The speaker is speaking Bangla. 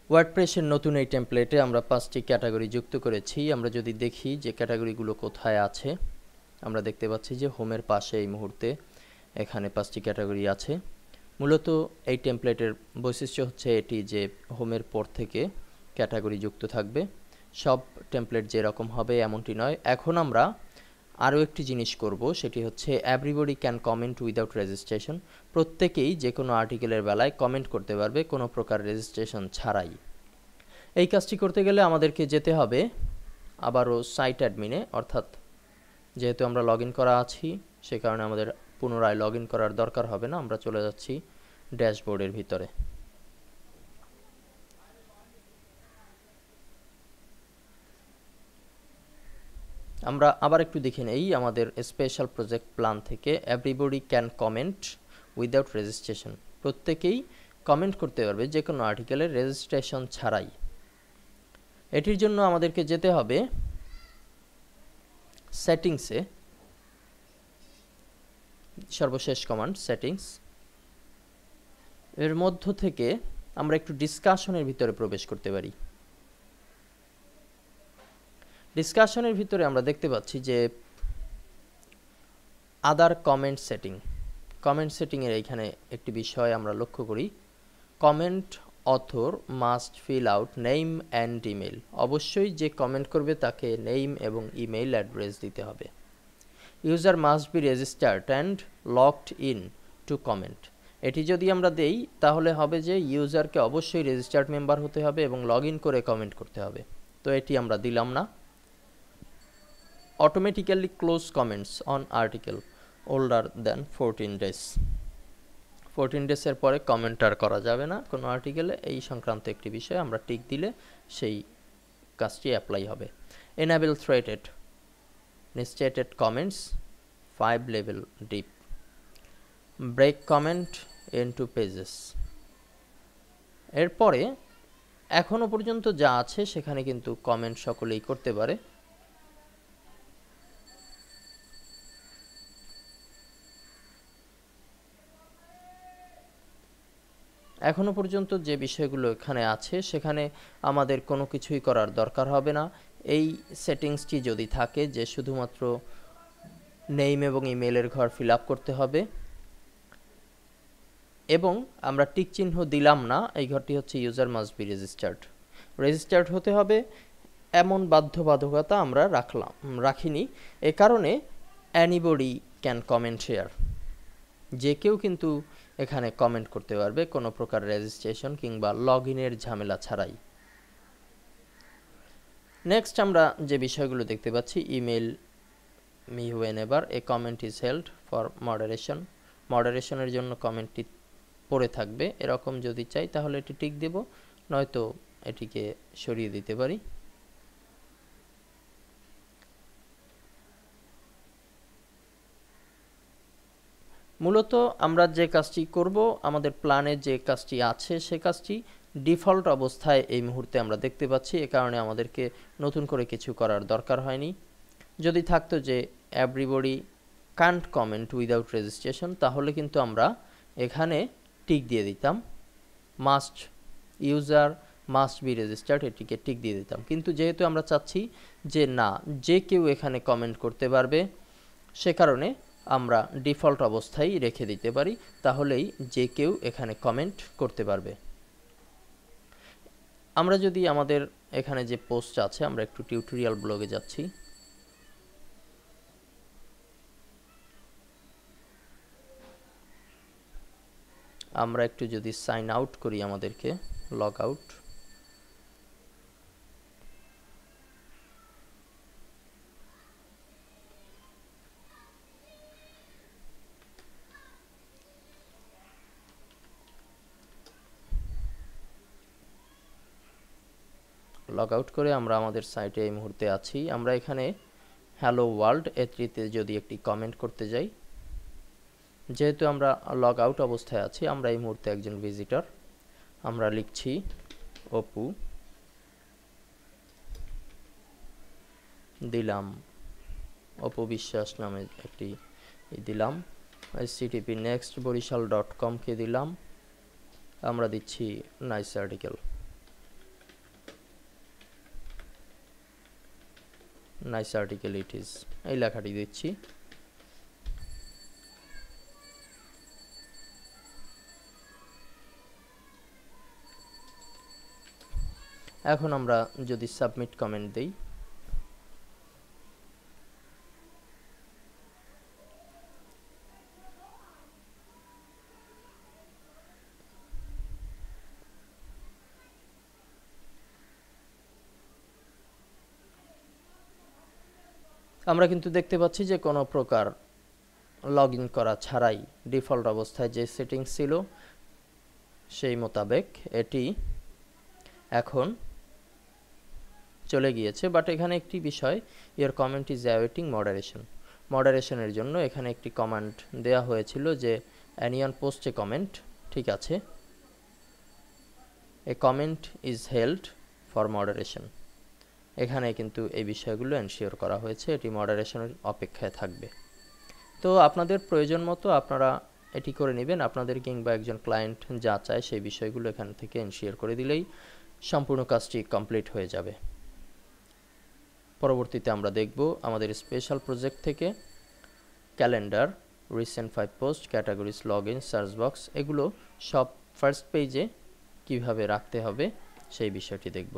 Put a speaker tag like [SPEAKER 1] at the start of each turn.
[SPEAKER 1] ওয়ার্ডপ্রেসের নতুন এই টেমপ্লেটে আমরা 5টি ক্যাটাগরি যুক্ত করেছি। আমরা যদি দেখি যে ক্যাটাগরিগুলো কোথায় আছে, আমরা দেখতে পাচ্ছি যে হোমের পাশে এই মুহূর্তে এখানে 5টি ক্যাটাগরি আছে। মূলত এই টেমপ্লেটের বৈশিষ্ট্য হচ্ছে এটি যে হোমের পর থেকে ক্যাটাগরি যুক্ত থাকবে। সব টেমপ্লেট যেরকম হবে এমনটি নয়। এখন আমরা আরও একটি জিনিস করব, সেটি হচ্ছে everybody can comment without registration. প্রত্যেকেই যে কোনো আর্টিকেলের বেলায় কমেন্ট করতে পারবে কোনো প্রকার রেজিস্ট্রেশন ছাড়াই। এই কাজটি করতে গেলে আমাদেরকে যেতে হবে আবারও সাইট অ্যাডমিনে, অর্থাৎ যেহেতু আমরা লগ ইন করা আছি সে কারণে আমাদের পুনরায় লগ ইন করার দরকার হবে না। আমরা চলে যাচ্ছি ড্যাশবোর্ডের ভিতরে। আমরা আবার একটু দেখে নেই আমাদের স্পেশাল প্রজেক্ট প্ল্যান থেকে everybody can comment without registration. প্রত্যেকেই কমেন্ট করতে পারবে যে কোনো আর্টিকেলের রেজিস্ট্রেশন ছাড়াই। এটির জন্য আমাদেরকে যেতে হবে সেটিংসে, সর্বশেষ কমান্ড সেটিংস। এর মধ্য থেকে আমরা একটু ডিসকাশনের ভিতরে প্রবেশ করতে পারি। ডিসকাশনের ভিতরে আমরা দেখতে পাচ্ছি যে আদার কমেন্ট সেটিং, কমেন্ট সেটিংয়ের এইখানে একটি বিষয় আমরা লক্ষ্য করি, comment author must fill out name and email. অবশ্যই যে কমেন্ট করবে তাকে নেম এবং ইমেল অ্যাড্রেস দিতে হবে। User must be registered and locked in two comment. এটি যদি আমরা দেই তাহলে হবে যে ইউজারকে অবশ্যই রেজিস্টার্ড মেম্বার হতে হবে এবং লগ ইন করে কমেন্ট করতে হবে। তো এটি আমরা দিলাম না। Automatically close comments on article older than 14 days. 14 ডেজের পরে কমেন্ট আর করা যাবে না কোনো আর্টিকেলে, এই সংক্রান্ত একটি বিষয় আমরা টিক দিলে সেই কাজটি অ্যাপ্লাই হবে। Enable threaded nested comments 5 level deep, break comment into pages। এরপরে এখনো পর্যন্ত যা আছে সেখানে কিন্তু কমেন্ট সকলেই করতে পারে। এখনো পর্যন্ত যে বিষয়গুলো এখানে আছে সেখানে আমাদের কোনো কিছুই করার দরকার হবে না। এই সেটিংসটি যদি থাকে যে শুধুমাত্র নেম এবং ইমেলের ঘর ফিল আপ করতে হবে এবং আমরা টিক চিহ্ন দিলাম না, এই ঘরটি হচ্ছে ইউজার মাস্ট বি রেজিস্টার্ড হতে হবে এমন বাধ্যবাধকতা আমরা রাখিনি। এ কারণে এনিবডি ক্যান কমেন্ট হেয়ার, যে কেউ কিন্তু এখানে কমেন্ট করতে পারবে কোনো প্রকার রেজিস্ট্রেশন কিংবা লগ ইনের ঝামেলা ছাড়াই। নেক্সট আমরা যে বিষয়গুলো দেখতে পাচ্ছি, email me whenever a comment is held for moderation। মডারেশনের জন্য কমেন্টটি পড়ে থাকবে, এরকম যদি চাই তাহলে এটি টিক দেব, নয়তো এটিকে সরিয়ে দিতে পারি। মূলত আমরা যে কাজটি করব, আমাদের প্ল্যানে যে কাজটি আছে সে কাজটি ডিফল্ট অবস্থায় এই মুহূর্তে আমরা দেখতে পাচ্ছি, এ কারণে আমাদেরকে নতুন করে কিছু করার দরকার হয়নি। যদি থাকতো যে everybody can't comment without registration তাহলে কিন্তু আমরা এখানে টিক দিয়ে দিতাম, ইউজার মাস্ট বি রেজিস্টার্ড এটিকে টিক দিয়ে দিতাম। কিন্তু যেহেতু আমরা চাচ্ছি যে না, যে কেউ এখানে কমেন্ট করতে পারবে, সে কারণে আমরা ডিফল্ট অবস্থায় রেখে দিতে পারি, তাহলেই যে কেউ এখানে কমেন্ট করতে পারবে। আমরা যদি আমাদের এখানে যে পোস্ট আছে, আমরা একটু টিউটোরিয়াল ব্লগে যাচ্ছি, আমরা একটু যদি সাইন আউট করি, আমাদেরকে লগ আউট, লগ আউট করে আমরা আমাদের সাইটে এই মুহূর্তে আছি। আমরা এখানে হ্যালো ওয়ার্ল্ড এটিতে যদি একটি কমেন্ট করতে যাই, যেহেতু আমরা লগ আউট অবস্থায় আছি, আমরা এই মুহূর্তে একজন ভিজিটর, আমরা লিখছি অপু, দিলাম অপু বিশ্বাস নামে একটি দিলাম, http nextborishal.com কে দিলাম, আমরা দিচ্ছি nice article. Nice article it is, এই লেখাটি দিচ্ছি। এখন আমরা যদি সাবমিট কমেন্ট দেই, আমরা কিন্তু দেখতে পাচ্ছি যে কোনো প্রকার লগ ইন করা ছাড়াই ডিফল্ট অবস্থায় যে সেটিংস ছিল সেই মোতাবেক এটি এখন চলে গিয়েছে। বাট এখানে একটি বিষয়, your comment is awaiting moderation. মডারেশনের জন্য এখানে একটি কমান্ড দেওয়া হয়েছিল যে অ্যানিয়ন পোস্ট এ কমেন্ট, ঠিক আছে, a comment is held for moderation. এখানে কিন্তু এই বিষয়গুলো এনশিওর করা হয়েছে, এটি মডারেশনের অপেক্ষায় থাকবে। তো আপনাদের প্রয়োজন মতো আপনারা এটি করে নেবেন, আপনাদের কিংবা একজন ক্লায়েন্ট যা চায় সেই বিষয়গুলো এখান থেকে এনশিওর করে দিলেই সম্পূর্ণ কাজটি কমপ্লিট হয়ে যাবে। পরবর্তীতে আমরা দেখব আমাদের স্পেশাল প্রজেক্ট থেকে calendar, recent 5 post, categories, log in, search box, এগুলো সব ফার্স্ট পেজে কিভাবে রাখতে হবে সেই বিষয়টি দেখব।